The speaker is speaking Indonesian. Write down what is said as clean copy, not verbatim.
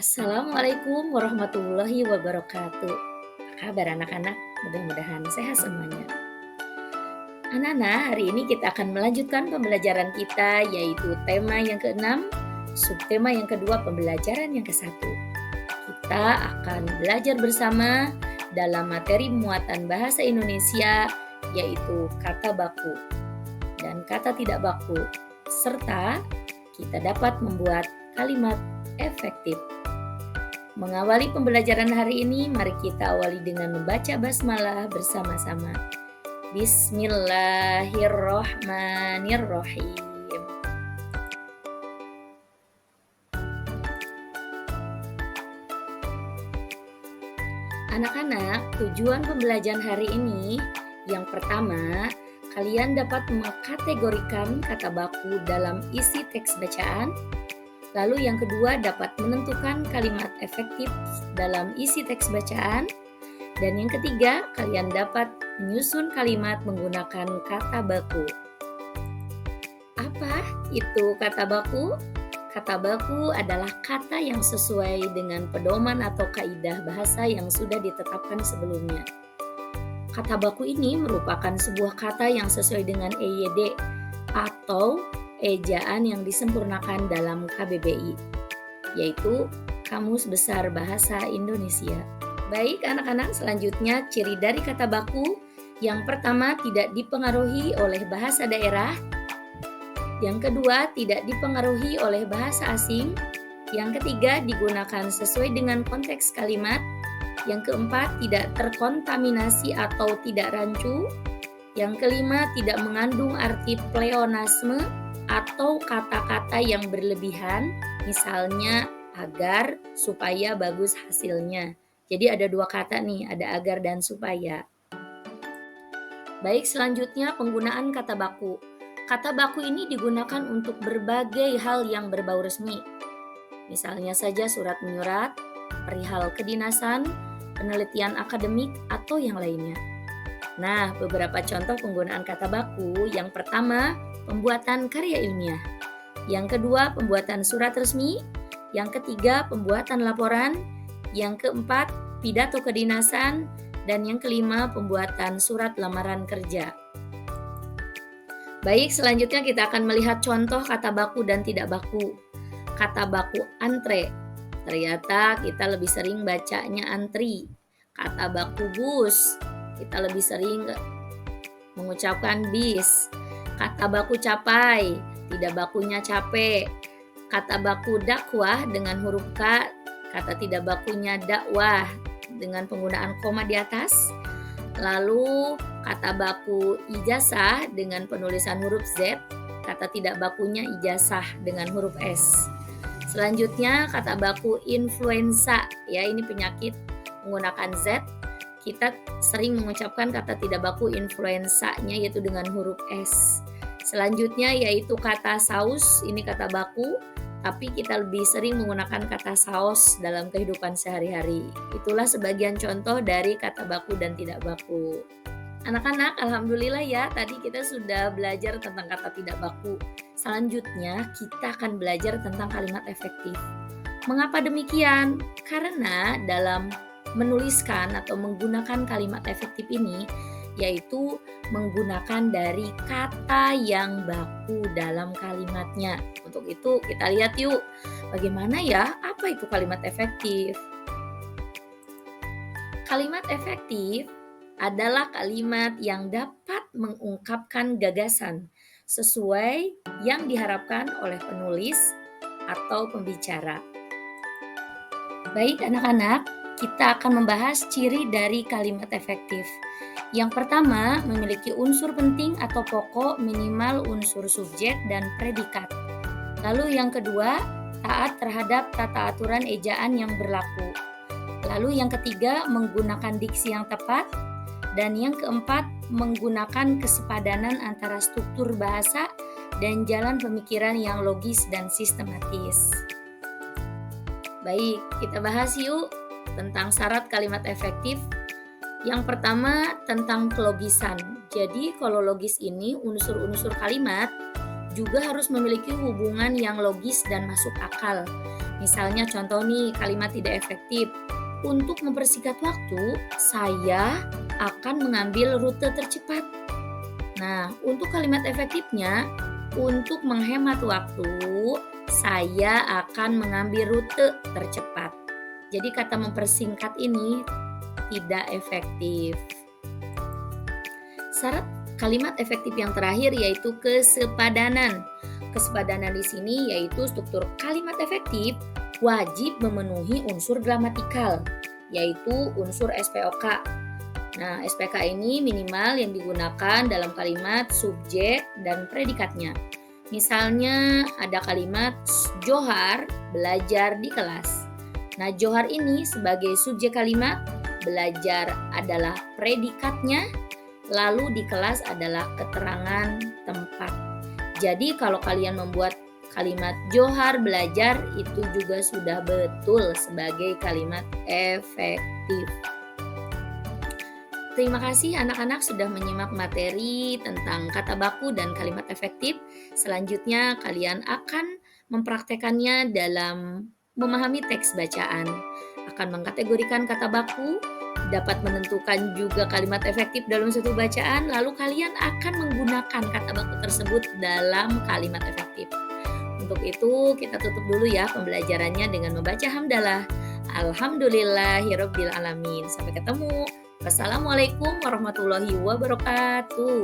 Assalamualaikum warahmatullahi wabarakatuh. Apa kabar anak-anak? Mudah-mudahan sehat semuanya. Anak-anak, hari ini kita akan melanjutkan pembelajaran kita yaitu tema yang keenam, subtema yang kedua, pembelajaran yang kesatu. Kita akan belajar bersama dalam materi muatan bahasa Indonesia yaitu kata baku dan kata tidak baku, serta kita dapat membuat kalimat efektif. Mengawali pembelajaran hari ini, mari kita awali dengan membaca basmalah bersama-sama. Bismillahirrohmanirrohim. Anak-anak, tujuan pembelajaran hari ini yang pertama, kalian dapat mengkategorikan kata baku dalam isi teks bacaan. Lalu yang kedua, dapat menentukan kalimat efektif dalam isi teks bacaan. Dan yang ketiga, kalian dapat menyusun kalimat menggunakan kata baku. Apa itu kata baku? Kata baku adalah kata yang sesuai dengan pedoman atau kaidah bahasa yang sudah ditetapkan sebelumnya. Kata baku ini merupakan sebuah kata yang sesuai dengan EYD atau ejaan yang disempurnakan dalam KBBI, yaitu Kamus Besar Bahasa Indonesia. Baik anak-anak, selanjutnya ciri dari kata baku. Yang pertama, tidak dipengaruhi oleh bahasa daerah. Yang kedua, tidak dipengaruhi oleh bahasa asing. Yang ketiga, digunakan sesuai dengan konteks kalimat. Yang keempat, tidak terkontaminasi atau tidak rancu. Yang kelima, tidak mengandung arti pleonasme atau kata-kata yang berlebihan, misalnya agar, supaya bagus hasilnya. Jadi ada dua kata nih, ada agar dan supaya. Baik, selanjutnya penggunaan kata baku. Kata baku ini digunakan untuk berbagai hal yang berbau resmi. Misalnya saja surat menyurat, perihal kedinasan, penelitian akademik, atau yang lainnya. Nah, beberapa contoh penggunaan kata baku. Yang pertama, pembuatan karya ilmiah. Yang kedua, pembuatan surat resmi. Yang ketiga, pembuatan laporan. Yang keempat, pidato kedinasan. Dan yang kelima, pembuatan surat lamaran kerja. Baik, selanjutnya kita akan melihat contoh kata baku dan tidak baku. Kata baku antre. Ternyata kita lebih sering bacanya antri. Kata baku bus. Kita lebih sering mengucapkan bis. Kata baku capai, tidak bakunya capek. Kata baku dakwah dengan huruf K, kata tidak bakunya dakwah dengan penggunaan koma di atas. Lalu kata baku ijazah dengan penulisan huruf Z, kata tidak bakunya ijazah dengan huruf S. Selanjutnya kata baku influenza, ya ini penyakit menggunakan Z. Kita sering mengucapkan kata tidak baku influenza-nya yaitu dengan huruf S. Selanjutnya yaitu kata saus, ini kata baku, tapi kita lebih sering menggunakan kata saus dalam kehidupan sehari-hari. Itulah sebagian contoh dari kata baku dan tidak baku. Anak-anak, alhamdulillah ya, tadi kita sudah belajar tentang kata tidak baku. Selanjutnya kita akan belajar tentang kalimat efektif. Mengapa demikian? Karena dalam menuliskan atau menggunakan kalimat efektif ini yaitu menggunakan dari kata yang baku dalam kalimatnya. Untuk itu kita lihat yuk bagaimana ya, apa itu kalimat efektif? Kalimat efektif adalah kalimat yang dapat mengungkapkan gagasan sesuai yang diharapkan oleh penulis atau pembicara. Baik anak-anak, kita akan membahas ciri dari kalimat efektif. Yang pertama, memiliki unsur penting atau pokok minimal unsur subjek dan predikat. Lalu yang kedua, taat terhadap tata aturan ejaan yang berlaku. Lalu yang ketiga, menggunakan diksi yang tepat. Dan yang keempat, menggunakan kesepadanan antara struktur bahasa dan jalan pemikiran yang logis dan sistematis. Baik, kita bahas yuk tentang syarat kalimat efektif. Yang pertama tentang kelogisan. Jadi kalau logis ini unsur-unsur kalimat juga harus memiliki hubungan yang logis dan masuk akal. Misalnya contoh nih, kalimat tidak efektif. Untuk mempersingkat waktu, saya akan mengambil rute tercepat. Nah, untuk kalimat efektifnya, untuk menghemat waktu, saya akan mengambil rute tercepat. Jadi kata mempersingkat ini tidak efektif. Syarat kalimat efektif yang terakhir yaitu kesepadanan. Kesepadanan di sini yaitu struktur kalimat efektif wajib memenuhi unsur gramatikal, yaitu unsur SPOK. Nah, SPK ini minimal yang digunakan dalam kalimat subjek dan predikatnya. Misalnya ada kalimat Johar belajar di kelas. Nah, Johar ini sebagai subjek kalimat, belajar adalah predikatnya, lalu di kelas adalah keterangan tempat. Jadi kalau kalian membuat kalimat Johar belajar itu juga sudah betul sebagai kalimat efektif. Terima kasih anak-anak sudah menyimak materi tentang kata baku dan kalimat efektif. Selanjutnya kalian akan mempraktekannya dalam memahami teks bacaan. Akan mengkategorikan kata baku, dapat menentukan juga kalimat efektif dalam suatu bacaan, lalu kalian akan menggunakan kata baku tersebut dalam kalimat efektif. Untuk itu kita tutup dulu ya pembelajarannya dengan membaca hamdalah. Alhamdulillahirabbil alamin. Sampai ketemu. Wassalamualaikum warahmatullahi wabarakatuh.